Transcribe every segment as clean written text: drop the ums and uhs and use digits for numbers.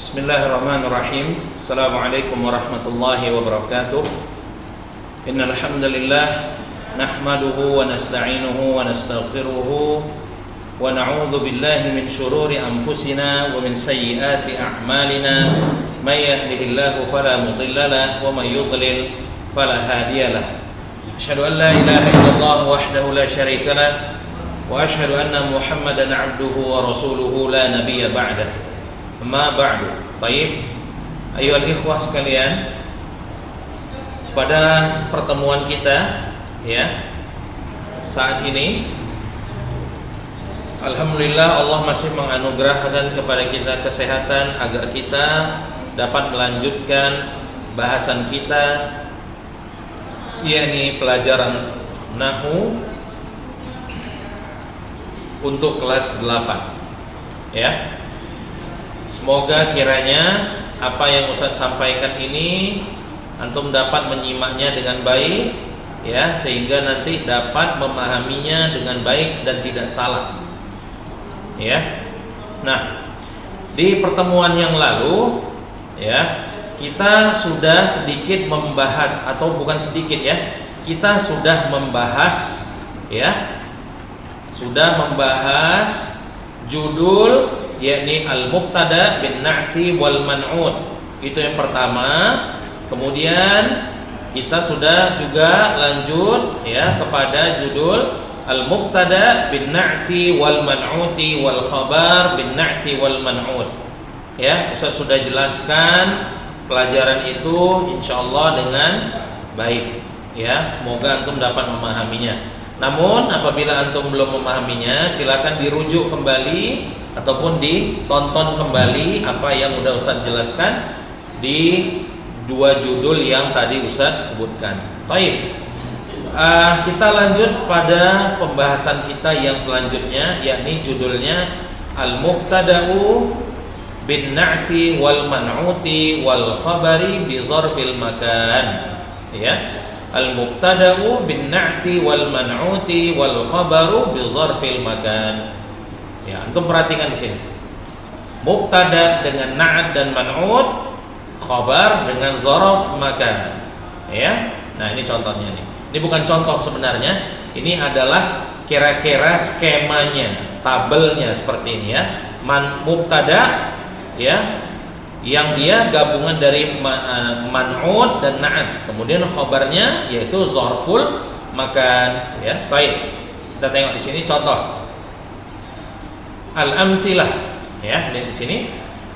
Bismillahirrahmanirrahim. Assalamualaikum warahmatullahi wabarakatuh. Innal hamdalillah nahmaduhu wa nasta'inuhu wa nastaghfiruhu wa na'udzu billahi min shururi anfusina wa min sayyiati a'malina. May yahdihillahu fala mudilla lahu wa may yudlil fala hadiya lahu. Asyhadu an la ilaha illallah wahdahu la syarika lahu wa asyhadu anna Muhammadan 'abduhu wa rasuluhu la nabiyya ba'dahu. Amma ba'du. Baik, ayyuhal ikhwah sekalian, pada pertemuan kita ya saat ini alhamdulillah Allah masih menganugerahkan kepada kita kesehatan agar kita dapat melanjutkan bahasan kita, yakni pelajaran nahwu untuk kelas 8 ya. Semoga kiranya apa yang Ustaz sampaikan ini antum dapat menyimaknya dengan baik ya, sehingga nanti dapat memahaminya dengan baik dan tidak salah. Ya. Nah, di pertemuan yang lalu ya, kita sudah sedikit membahas, atau bukan sedikit ya, kita sudah membahas ya, sudah membahas judul yakni al-mubtada bin na'ti wal man'ut. Itu yang pertama. Kemudian kita sudah juga lanjut ya kepada judul al-mubtada bin na'ti wal man'uti wal khabar bin na'ti wal man'ut. Ya, Ustaz sudah jelaskan pelajaran itu insyaallah dengan baik ya. Semoga antum dapat memahaminya. Namun apabila antum belum memahaminya, silakan dirujuk kembali ataupun ditonton kembali apa yang sudah Ustaz jelaskan di dua judul yang tadi Ustaz sebutkan. Baik, kita lanjut pada pembahasan kita yang selanjutnya, yakni judulnya al-mubtada'u bin na'ti wal man'uti wal khabari bi zarfil makan. Ya, al-mubtada'u bin na'ti wal man'uti wal khabaru bi zarfil makan. Ya, antum perhatikan di sini. Mubtada dengan na'at dan man'ut, khabar dengan zarf makan. Ya. Nah, ini contohnya nih. Ini bukan contoh sebenarnya, ini adalah kira-kira skemanya, tabelnya seperti ini ya. Mubtada ya, yang dia gabungan dari man'ut dan na'at. Kemudian khabarnya yaitu zarful makan ya. Baik. Kita tengok di sini contoh. Al-amtsilah ya, lihat di sini.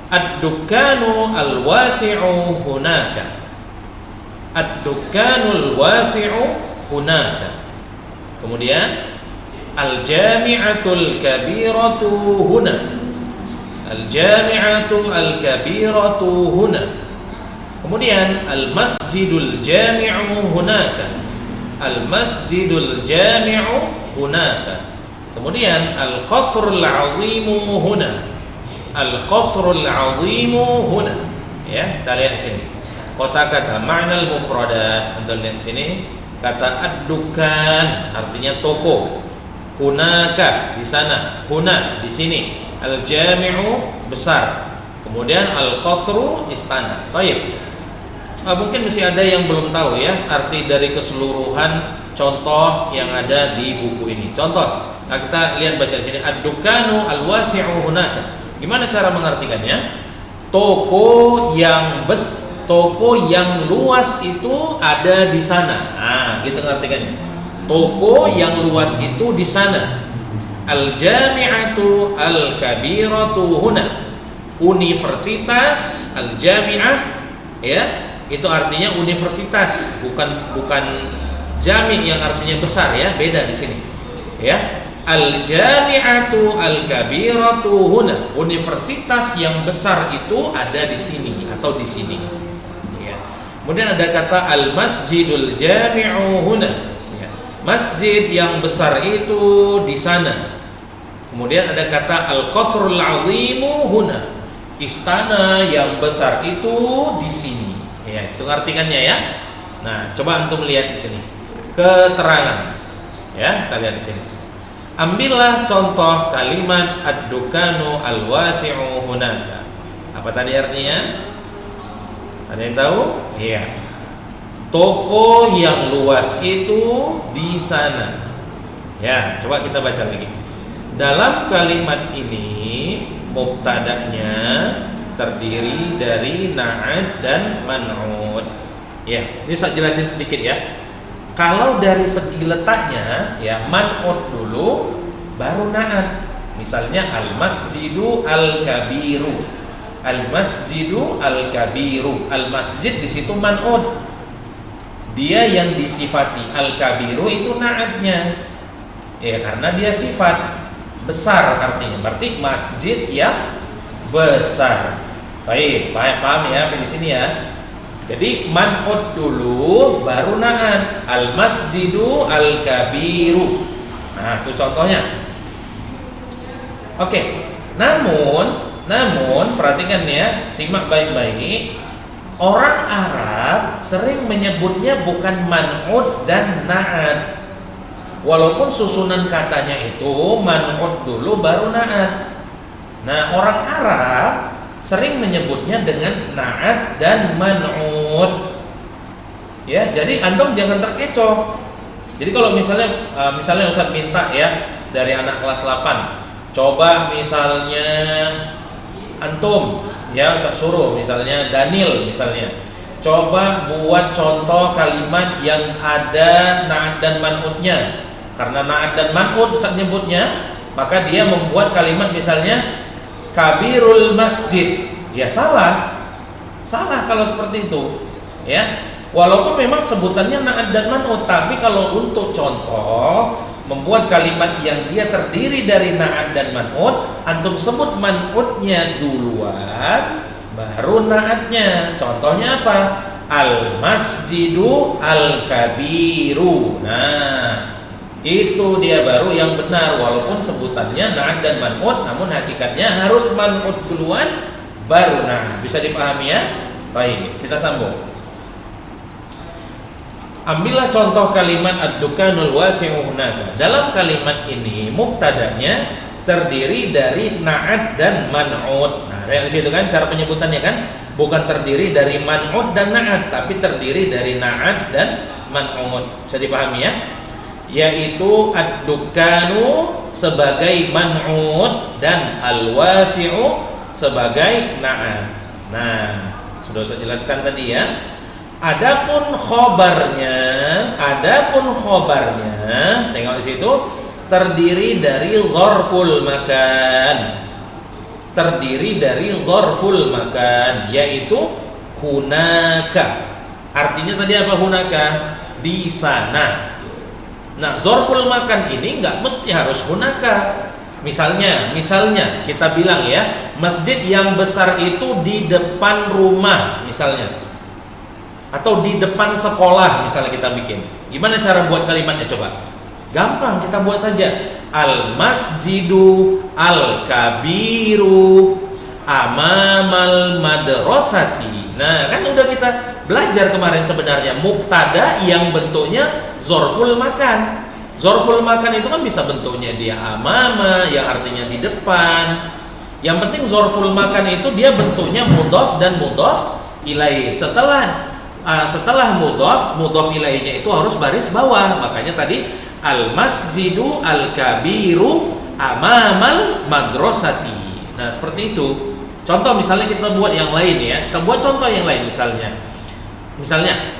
Ad-dukkanu al-wasi'u hunaka. Ad-dukkanu al-wasi'u hunaka. Kemudian al-jami'atul kabiratu huna. Al-jami'atu al-kabiratu huna. Kemudian al-masjidul jami'u hunaka. Al-masjidul jami'u hunaka. Kemudian al-qasrul 'azimu huna. Al-qasrul 'azimu huna. Ya, kita lihat di sini. Kosakata ma'nal mufradat. Anda lihat di sini kata ad-dukkan artinya toko. Hunaka di sana, huna di sini. Al-jami'u besar. Kemudian al-qasru istana. Baik. Mungkin masih ada yang belum tahu ya arti dari keseluruhan contoh yang ada di buku ini. Contoh, nah kita lihat baca di sini. Ad-dukkanu al-wasi'u hunaka. Gimana cara mengartikannya? Toko yang luas itu ada di sana. Nah, gitu mengartikannya. Toko yang luas itu di sana. Al-jami'atu al-kabiratu huna. Universitas al-jami'ah ya, itu artinya universitas, bukan jami' yang artinya besar ya, beda di sini. Ya. Al-jami'atu al-kabiratu huna. Universitas yang besar itu ada di sini atau di sini. Ya. Kemudian ada kata al-masjidul jami'u huna. Ya. Masjid yang besar itu di sana. Kemudian ada kata al-qasrul 'azimu huna. Istana yang besar itu di sini. Ya, itu artikannya ya. Nah, coba antum lihat di sini. Keterangan. Ya, kita lihat di sini. Ambillah contoh kalimat ad-dukanu al-wasi'u hunaka. Apa tadi artinya? Ada yang tahu? Iya. Toko yang luas itu di sana. Ya, coba kita baca lagi. Dalam kalimat ini mubtada'nya terdiri dari na'at dan man'ud. Ya, ini saya jelasin sedikit ya. Kalau dari segi letaknya, ya man'ud dulu, baru na'at. Misalnya al-masjidu al-kabiru. Al-masjidu al-kabiru. Al-masjid di situ man'ud. Dia yang disifati al-kabiru itu na'atnya. Ya, karena dia sifat besar artinya. Berarti masjid yang besar. Baik, paham ya di sini ya. Jadi man'ud dulu baru na'at. Al-masjidu al-kabiru. Nah, itu contohnya. Oke. Namun perhatikan ya, simak baik-baik. Orang Arab sering menyebutnya bukan man'ud dan na'at. Walaupun susunan katanya itu man'ud dulu baru na'at. Nah, orang Arab sering menyebutnya dengan na'at dan man'ud. Ya, jadi antum jangan terkecoh. Jadi kalau misalnya Ustaz minta ya dari anak kelas 8, coba misalnya antum ya Ustaz suruh misalnya Daniel misalnya, coba buat contoh kalimat yang ada na'at dan man'udnya. Karena na'at dan man'ud Ustaz nyebutnya, maka dia membuat kalimat misalnya kabirul masjid. Ya salah kalau seperti itu ya. Walaupun memang sebutannya na'at dan man'ud, tapi kalau untuk contoh membuat kalimat yang dia terdiri dari na'at dan man'ud, antum sebut man'udnya duluan baru na'atnya. Contohnya apa? Al-masjidu al-kabiru. Nah, itu dia baru yang benar, walaupun sebutannya na'at dan man'ud, namun hakikatnya harus man'ud duluan baru na'at. Bisa dipahami ya? Baik, kita sambung. Ambillah contoh kalimat ad-dukanul wasi'u hunaka. Dalam kalimat ini mubtadanya terdiri dari na'at dan man'ud. Nah, yang situ kan cara penyebutannya kan bukan terdiri dari man'ud dan na'at, tapi terdiri dari na'at dan man'ud. Bisa dipahami ya? Yaitu ad-dukanu sebagai man'ud dan al-wasi'u sebagai na'at. Nah, sudah saya jelaskan tadi ya. Adapun khobarnya, tengok di situ terdiri dari zarful makan. Yaitu hunaka. Artinya tadi apa hunaka? Di sana. Nah, zarful makan ini nggak mesti harus hunaka. Misalnya kita bilang ya, masjid yang besar itu di depan rumah misalnya. Atau di depan sekolah misalnya kita bikin. Gimana cara buat kalimatnya coba? Gampang, kita buat saja. Al-masjidu al-kabiru amamal madrasati. Nah, kan udah kita belajar kemarin sebenarnya mubtada yang bentuknya zorful makan. Zorful makan itu kan bisa bentuknya dia amama yang artinya di depan. Yang penting zorful makan itu dia bentuknya mudhaf dan mudhaf ilaih. Setelah mudhaf ilaihinya itu harus baris bawah. Makanya tadi al-masjidu al-kabiru amamal madrasati. Nah, seperti itu. Contoh misalnya kita buat yang lain ya. Kita buat contoh yang lain misalnya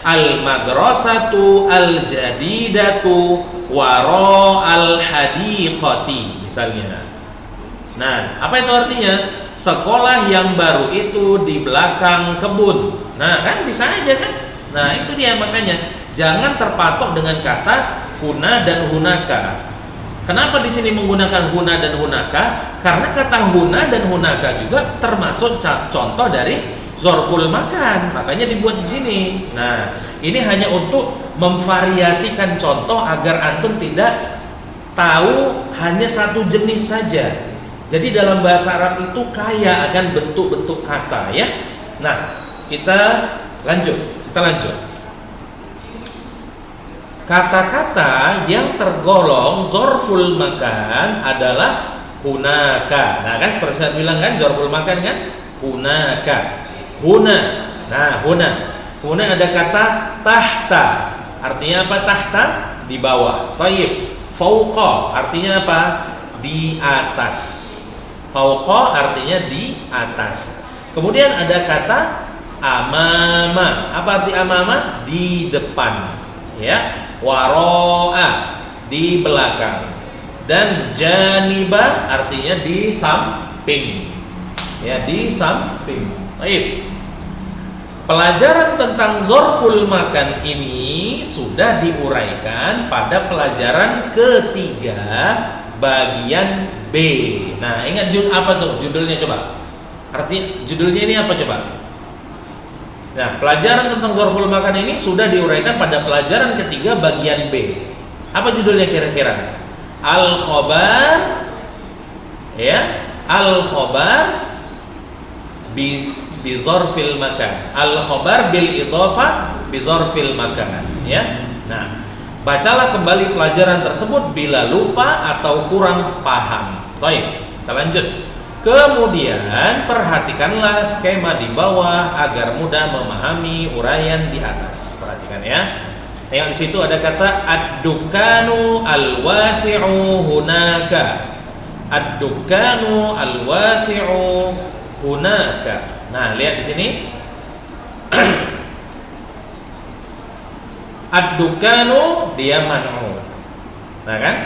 al-madrasatu al-jadidatu wara al-hadiqati misalnya. Nah, apa itu artinya? Sekolah yang baru itu di belakang kebun. Nah, kan bisa aja kan? Nah, itu dia makanya jangan terpatok dengan kata huna dan hunaka. Kenapa di sini menggunakan huna dan hunaka? Karena kata huna dan hunaka juga termasuk contoh dari zorful makan. Makanya dibuat di sini. Nah, ini hanya untuk memvariasikan contoh agar antum tidak tahu hanya satu jenis saja. Jadi dalam bahasa Arab itu kaya akan bentuk-bentuk kata ya. Nah, kita lanjut. Kata-kata yang tergolong zorful makan adalah hunaka. Nah, kan seperti saya bilang kan zorful makan kan? hunaka, huna. Nah, huna. Kemudian ada kata tahta. Artinya apa tahta? Di bawah. Thayyib. Fauqa artinya apa? Di atas. Fauqa artinya di atas. Kemudian ada kata amama. Apa arti amama? Di depan. Ya. Waro'a, di belakang. Dan janiba artinya di samping. Ya, di samping. Baik. Pelajaran tentang zorful makan ini sudah diuraikan pada pelajaran ketiga bagian B. Nah, ingat apa tuh judulnya coba? Arti judulnya ini apa coba? Nah, pelajaran tentang zorful makan ini sudah diuraikan pada pelajaran ketiga bagian B. Apa judulnya kira-kira? Al-khobar, ya, al-khobar bi zorfil makan. Al-khobar bil idhofah bi zorfil makan, ya. Nah, bacalah kembali pelajaran tersebut bila lupa atau kurang paham. Baik, kita lanjut. Kemudian perhatikanlah skema di bawah agar mudah memahami uraian di atas. Perhatikan ya. Yang di situ ada kata ad-dukanu al-wasi'u hunaka. Ad-dukanu al-wasi'u hunaka. Nah, lihat di sini. Ad-dukanu dia man'ud. Nah kan?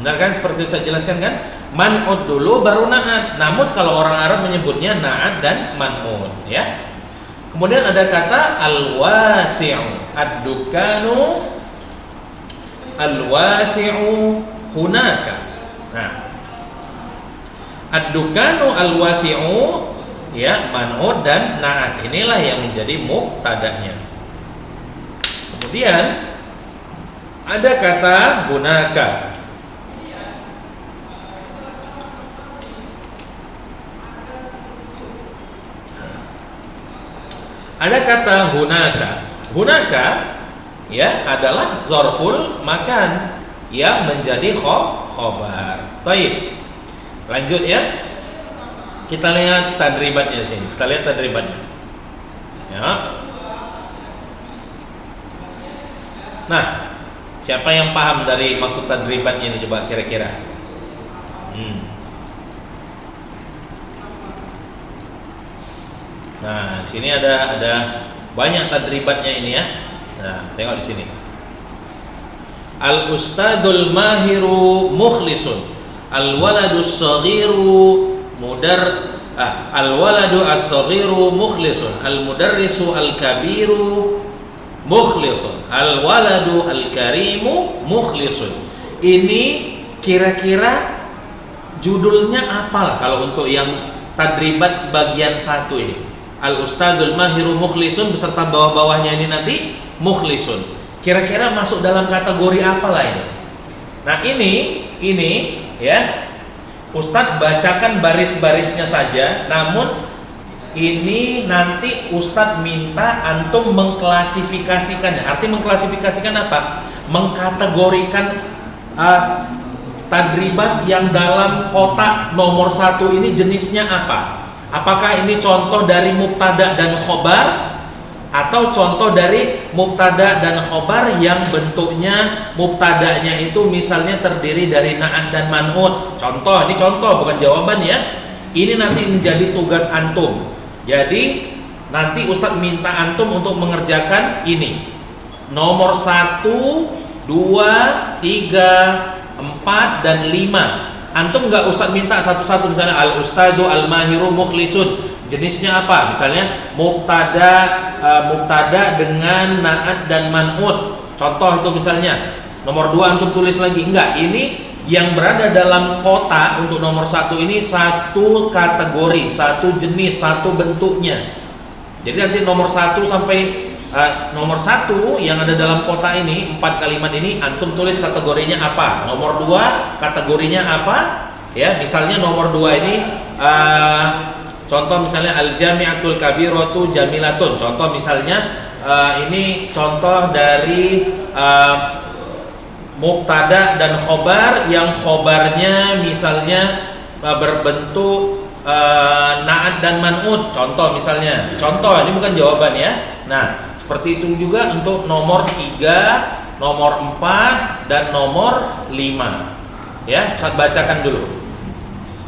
Benar kan seperti saya jelaskan kan? Man'ud dulu baru na'at. Namun kalau orang Arab menyebutnya na'at dan man'ud, ya. Kemudian ada kata al-wasi'u. Ad-dukanu al-wasi'u hunaka. Nah, ad-dukanu al-wasi'u, ya, man'ud dan na'at. Inilah yang menjadi mubtada'nya. Kemudian ada kata hunaka. Ada kata hunaka. Hunaka, ya, adalah zorful makan yang menjadi khobar. Baik. Lanjut ya. Kita lihat tadribatnya sini. Kita lihat tadribatnya. Ya. Nah, siapa yang paham dari maksud tadribatnya ini coba kira-kira? Nah, sini ada banyak tadribatnya ini ya. Nah, tengok di sini. Al-ustadzul mahiru mukhlisun. Al-waladus saghiru al-waladu as-saghiru mukhlisun. Al-mudarrisu al-kabiru mukhlisun. Al-waladu al-karimu mukhlisun. Ini kira-kira judulnya apalah kalau untuk yang tadribat bagian 1 ini? Al-ustadzul mahiru mukhlisun beserta bawah-bawahnya ini nanti mukhlisun. Kira-kira masuk dalam kategori apalah ini? Nah, ini ya. Ustadz bacakan baris-barisnya saja, namun ini nanti Ustadz minta antum mengklasifikasikannya. Arti mengklasifikasikan apa? Mengkategorikan tadribat yang dalam kotak nomor 1 ini jenisnya apa? Apakah ini contoh dari mubtada dan khobar, atau contoh dari mubtada dan khobar yang bentuknya mubtadanya itu misalnya terdiri dari na'at dan man'ud? Contoh, ini contoh bukan jawaban ya. Ini nanti menjadi tugas antum. Jadi nanti Ustadz minta antum untuk mengerjakan ini. Nomor 1, 2, 3, 4 dan 5. Antum nggak Ustadz minta satu-satu, misalnya al-ustadzu al-mahiru mukhlisun, jenisnya apa? Misalnya mubtada dengan na'at dan man'ud. Contoh itu misalnya. Nomor 2 antum tulis lagi. Enggak, ini yang berada dalam kotak untuk nomor 1 ini satu kategori, satu jenis, satu bentuknya. Jadi nanti nomor 1 sampai nomor 1 yang ada dalam kotak ini, 4 kalimat ini antum tulis kategorinya apa. Nomor 2 kategorinya apa? Ya, misalnya nomor 2 ini contoh misalnya al-jami'atul kabiratu jamilatun. Contoh misalnya ini contoh dari mubtada dan khobar yang khobarnya misalnya berbentuk Na'at dan man'ut, contoh misalnya. Contoh, ini bukan jawaban ya. Nah, seperti itu juga untuk nomor 3, nomor 4 dan nomor 5. Ya, Ustaz bacakan dulu.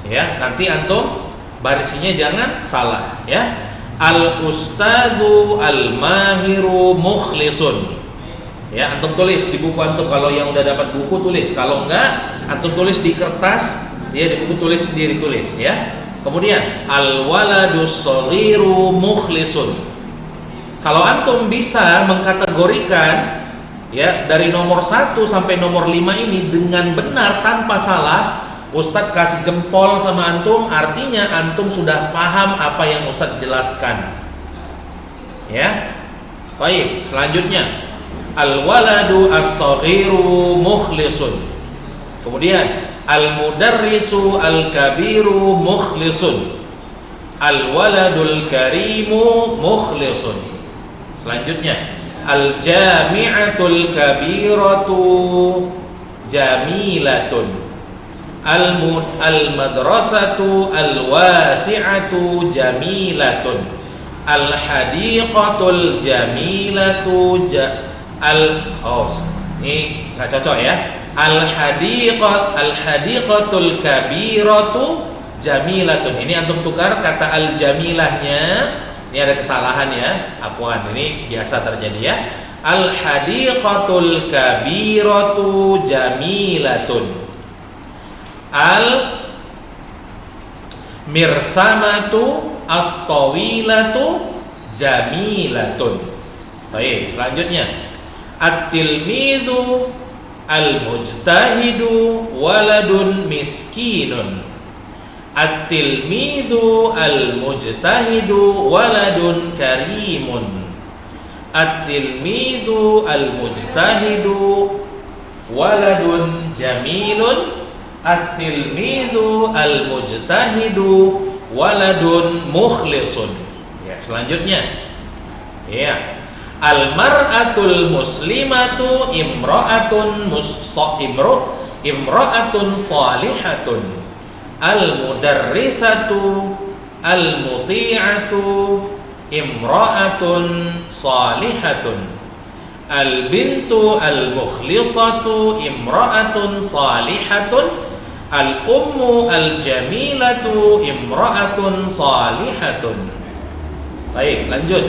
Ya, nanti antum barisinya jangan salah ya. Al-ustadzu al-mahiru mukhlisun. Ya, antum tulis di buku antum. Kalau yang udah dapat buku tulis, kalau enggak antum tulis di kertas, ya di buku tulis sendiri tulis ya. Kemudian al-waladus shaghiru mukhlisun. Kalau antum bisa mengkategorikan ya dari nomor 1 sampai nomor 5 ini dengan benar tanpa salah, Ustadz kasih jempol sama antum, artinya antum sudah paham apa yang Ustadz jelaskan. Ya. Baik, selanjutnya al-waladu as-shaghiru mukhlisun. Kemudian al-mudarrisu al-kabiru mukhlisun. Al-waladul karimu mukhlisun. Selanjutnya al-jami'atul kabiratu jamilatun. Al-madrasatu al-wasi'atu jamilatun. Al-hadiqatul jamilatu ini nggak cocok ya. Al-hadiqatul kabiratu jamilatun. Ini antum tukar kata al-jamilahnya. Ini ada kesalahan ya. Afwan, ini biasa terjadi ya. Al-hadiqatul kabiratu jamilatun. Al-mirsamatu at-tawilatu jamilatun. Baik, selanjutnya at-tilmidhu al-mujtahidu waladun miskinun. At-tilmidhu al-mujtahidu waladun karimun. At-tilmidhu al-mujtahidu waladun jamilun. At-tilmidhu al-mujtahidu waladun mukhlisun. Ya, selanjutnya. Ya. Al-mar'atul muslimatu imra'atun imra'atun salihatun. Al-mudarrisatu al-muti'atu imra'atun salihatun. Al-bintu al-mukhlisatu imra'atun salihatun. Al-ummu al-jamilatu imra'atun salihatun. Baik, lanjut.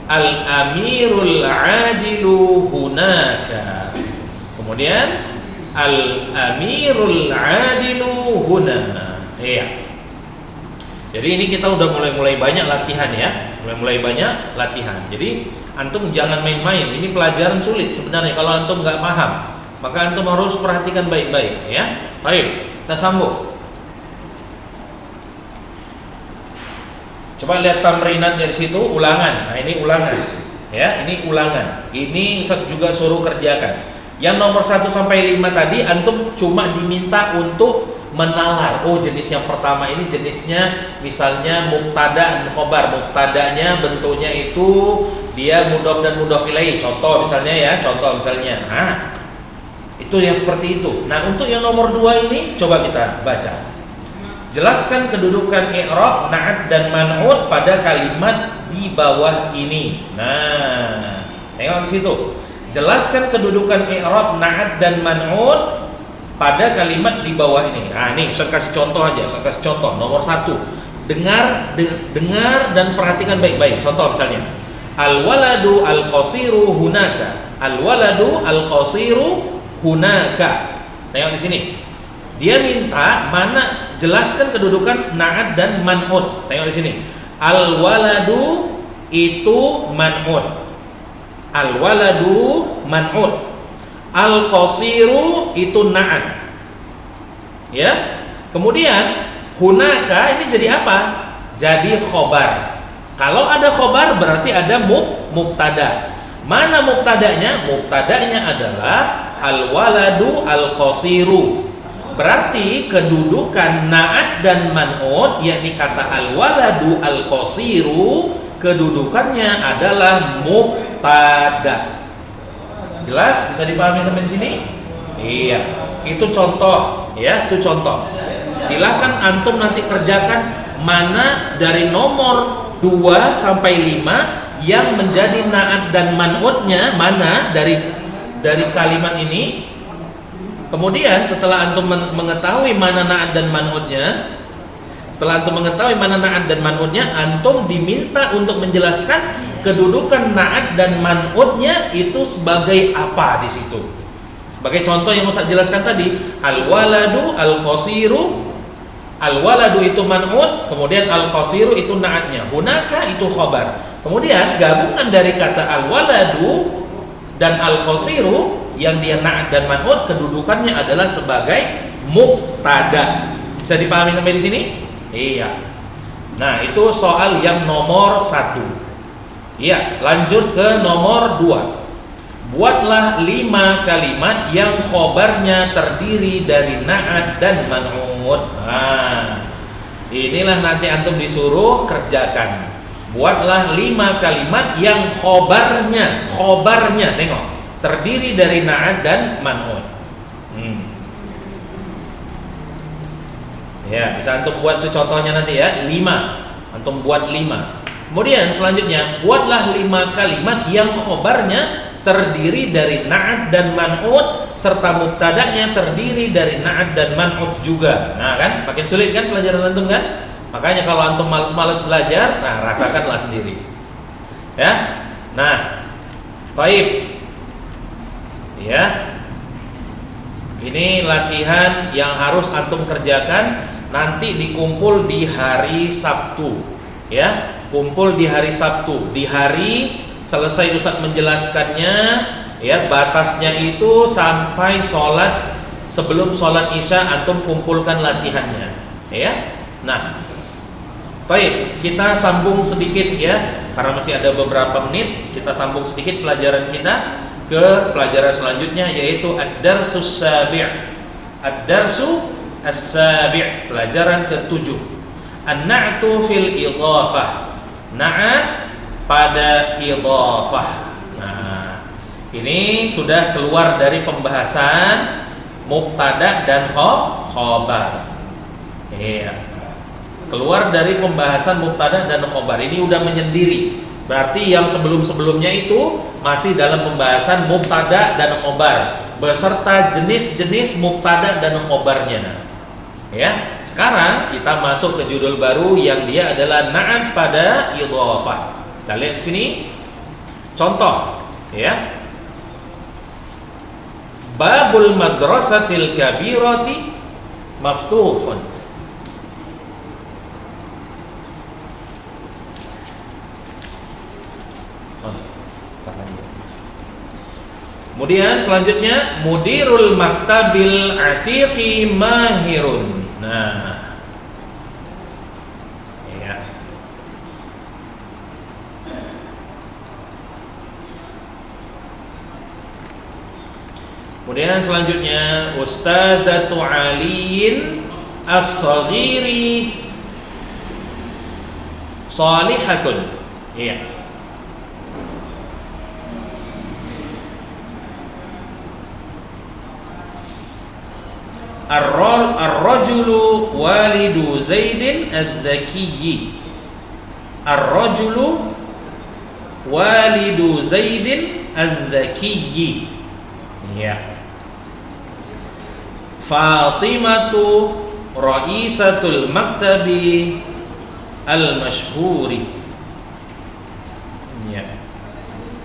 Al-amirul adilu hunaka. Kemudian al-amirul adilu huna. Iya. Jadi ini kita udah mulai banyak latihan ya. Mulai banyak latihan. Jadi antum jangan main-main. Ini pelajaran sulit sebenarnya kalau antum nggak paham. Maka antum harus perhatikan baik-baik ya. Baik, kita sambung. Coba lihat tamrinatnya di situ, ulangan. Nah, ini ulangan. Ya, ini ulangan. Ini Ustaz juga suruh kerjakan. Yang nomor 1 sampai 5 tadi antum cuma diminta untuk menalar. Oh, jenis yang pertama ini jenisnya misalnya mubtada dan khobar. Mubtadanya bentuknya itu dia mudhof dan mudhof ilaih. Contoh misalnya ya, Nah, itu yang seperti itu. Nah, untuk yang nomor 2 ini coba kita baca. Jelaskan kedudukan i'rab, na'at dan man'ut pada kalimat di bawah ini. Nah, tengok di situ. Jelaskan kedudukan i'rab, na'at dan man'ut pada kalimat di bawah ini. Nah, ini Ustaz kasih contoh aja. Ustaz kasih contoh nomor 1. Dengar dan perhatikan baik-baik. Contoh misalnya, al-waladu al-qasiru hunaka. Al-waladu al-qasiru hunaka. Tengok di sini. Dia minta mana jelaskan kedudukan na'at dan man'ut. Tengok di sini. Al-waladu itu man'ut. Al-waladu man'ut. Al-qasiru itu na'at. Ya. Kemudian hunaka ini jadi apa? Jadi khobar. Kalau ada khobar berarti ada mubtada. Mana mubtadanya? Mubtadanya adalah al-waladu al-qasiru. Berarti kedudukan na'at dan man'ut, yakni kata al-waladu al-qasiru, kedudukannya adalah mubtada. Jelas? Bisa dipahami sampai di sini? Iya. Itu contoh, ya, itu contoh. Silakan antum nanti kerjakan mana dari nomor 2 sampai 5 yang menjadi na'at dan man'utnya, mana dari kalimat ini. Kemudian setelah antum mengetahui mana na'at dan man'utnya, antum diminta untuk menjelaskan kedudukan na'at dan man'utnya itu sebagai apa di situ. Sebagai contoh yang Ustaz jelaskan tadi, al-waladu al-qasiru, al-waladu itu man'ut, kemudian al-qasiru itu na'atnya, hunaka itu khobar. Kemudian gabungan dari kata al-waladu dan al-qasiru yang dia na'at dan man'ut, kedudukannya adalah sebagai mubtada. Bisa dipahami sampai di sini? Iya. Nah, itu soal yang nomor 1. Iya, lanjut ke nomor 2. Buatlah 5 kalimat yang khobarnya terdiri dari na'at dan man'ut. Nah, inilah nanti antum disuruh kerjakan. Buatlah 5 kalimat yang khobarnya, tengok, terdiri dari na'at dan man'ut. Ya, bisa antum buat tuh contohnya nanti ya, 5. Antum buat 5. Kemudian selanjutnya, buatlah 5 kalimat yang khobarnya terdiri dari na'at dan man'ut serta mubtada'nya terdiri dari na'at dan man'ut juga. Nah kan, makin sulit kan pelajaran antum kan? Makanya kalau antum malas-malas belajar, nah rasakanlah sendiri. Ya. Nah, baik. Ya. Ini latihan yang harus antum kerjakan, nanti dikumpul di hari Sabtu. Ya, kumpul di hari Sabtu. Di hari selesai Ustadz menjelaskannya, ya, batasnya itu sampai sholat, sebelum sholat Isya antum kumpulkan latihannya. Ya. Nah, baik, kita sambung sedikit ya, karena masih ada beberapa menit. Kita sambung sedikit pelajaran kita ke pelajaran selanjutnya, yaitu ad-darsus sabi'. Ad-darsu as-sabi', pelajaran ke-7. An-na'tu fil idhafah. Na'at pada idhafah. Nah, ini sudah keluar dari pembahasan mubtada dan khobar. Iya. Keluar dari pembahasan mubtada dan khobar. Ini udah menyendiri. Berarti yang sebelum-sebelumnya itu masih dalam pembahasan mubtada dan khobar beserta jenis-jenis mubtada dan khobarnya. Ya, sekarang kita masuk ke judul baru yang dia adalah na'at pada idhafah. Kita lihat di sini contoh, ya. Babul madrasatil kabirati maftuhun. Kemudian selanjutnya mudirul maktabil atiqi mahirun. Nah, ya. Kemudian selanjutnya Ustadzatu Aliin as-saghiri salihatun. Iya. Ar-rajulu walidu Zaidin az-zakiyyi. Ar-rajulu walidu Zaidin az-zakiyyi. Ya. Fatimatu raisatul maktabi al-mashhuri. Ya.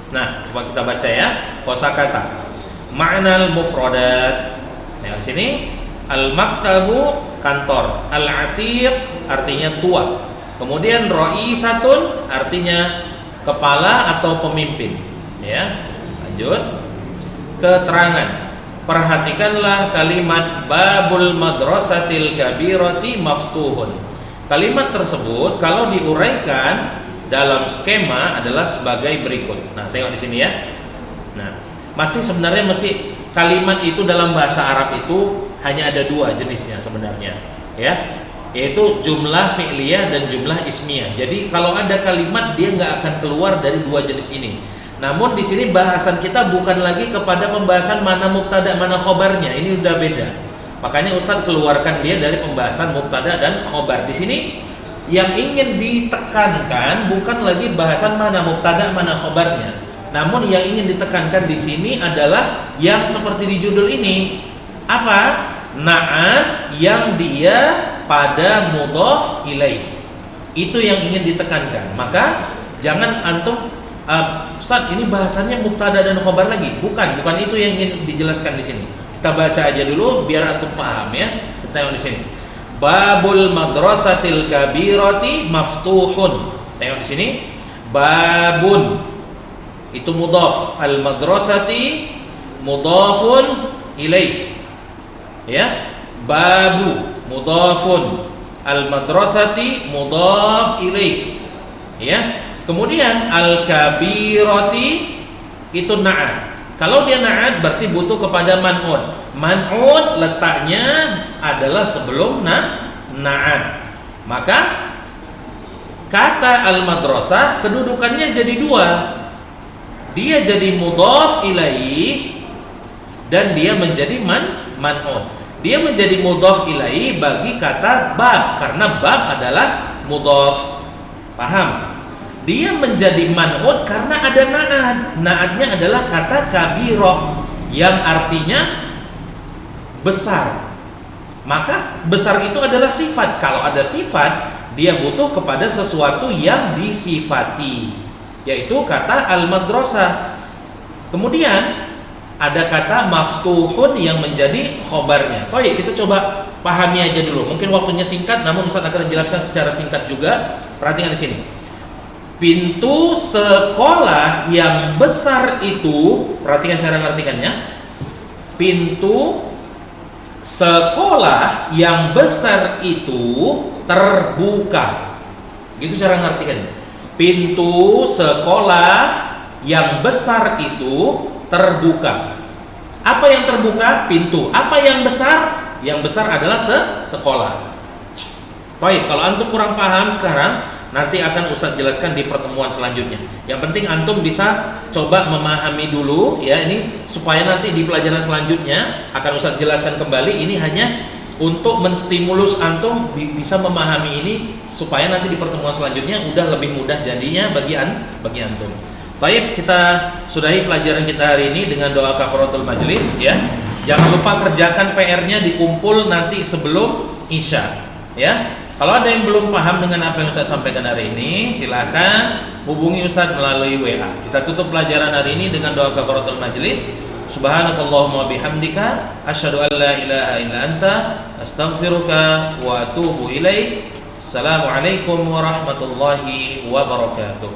Nah, coba kita baca ya kosakata. Ma'nal mufradat. Yang sini al-maktabu kantor, al-atiq artinya tua, kemudian raisatun artinya kepala atau pemimpin. Ya, lanjut keterangan. Perhatikanlah kalimat babul madrasatil kabirati maftuhun. Kalimat tersebut kalau diuraikan dalam skema adalah sebagai berikut. Nah, tengok di sini ya. Nah, sebenarnya kalimat itu dalam bahasa Arab itu hanya ada 2 jenisnya sebenarnya, ya, yaitu jumlah fi'liyah dan jumlah ismiyah. Jadi kalau ada kalimat dia nggak akan keluar dari 2 jenis ini. Namun di sini bahasan kita bukan lagi kepada pembahasan mana mubtada mana khobarnya, ini udah beda. Makanya Ustadz keluarkan dia dari pembahasan mubtada dan khobar. Di sini Yang ingin ditekankan bukan lagi bahasan mana mubtada mana khobarnya, namun yang ingin ditekankan di sini adalah yang seperti di judul ini. Apa? Na'at yang dia pada mudhaf ilaih. Itu yang ingin ditekankan. Maka jangan antum Ustaz, ini bahasannya mubtada dan khobar lagi. Bukan itu yang ingin dijelaskan di sini. Kita baca aja dulu biar antum paham ya. Kita tengok di sini. Babul madrasatil kabirati maftuhun. Tengok di sini. Babun itu mudhaf, al madrasati mudhafun ilaih. Ya. Babu mudhafun, al madrasati mudhaf ilaih. Ya. Kemudian al kabirati itu na'at. Kalau dia na'at berarti butuh kepada man'un. Man'un letaknya adalah sebelum na'at. Maka kata al-madrasah kedudukannya jadi dua. Dia jadi mudhaf ilaih dan dia menjadi man'un. Dia menjadi mudhaf ilaih bagi kata bab karena bab adalah mudhaf. Paham? Dia menjadi man'un karena ada na'at. Na'atnya adalah kata kabirah yang artinya besar. Maka besar itu adalah sifat. Kalau ada sifat, dia butuh kepada sesuatu yang disifati, yaitu kata al-madrasah. Kemudian ada kata maftuhun yang menjadi khobarnya. Baik, kita coba pahami aja dulu. Mungkin waktunya singkat, namun Ustaz akan menjelaskan secara singkat juga. Perhatikan di sini. Pintu sekolah yang besar itu, perhatikan cara mengartikannya. Pintu sekolah yang besar itu terbuka. Gitu cara mengartikannya. Pintu sekolah yang besar itu terbuka. Apa yang terbuka? Pintu. Apa yang besar? Yang besar adalah sekolah. Baik, kalau antum kurang paham sekarang, nanti akan Ustaz jelaskan di pertemuan selanjutnya. Yang penting antum bisa coba memahami dulu ya, ini supaya nanti di pelajaran selanjutnya akan Ustaz jelaskan kembali. Ini hanya untuk menstimulus antum bisa memahami ini supaya nanti di pertemuan selanjutnya udah lebih mudah jadinya bagi antum. Baik, kita sudahi pelajaran kita hari ini dengan doa kafaratul majelis ya. Jangan lupa kerjakan PR-nya dikumpul nanti sebelum Isya ya. Kalau ada yang belum paham dengan apa yang Ustaz sampaikan hari ini, silakan hubungi Ustaz melalui WA. Kita tutup pelajaran hari ini dengan doa kafaratul majelis. Subhanakallahumma bihamdika asyhadu an la ilaha illa anta astaghfiruka wa atubu ilaik. Assalamualaikum warahmatullahi wabarakatuh.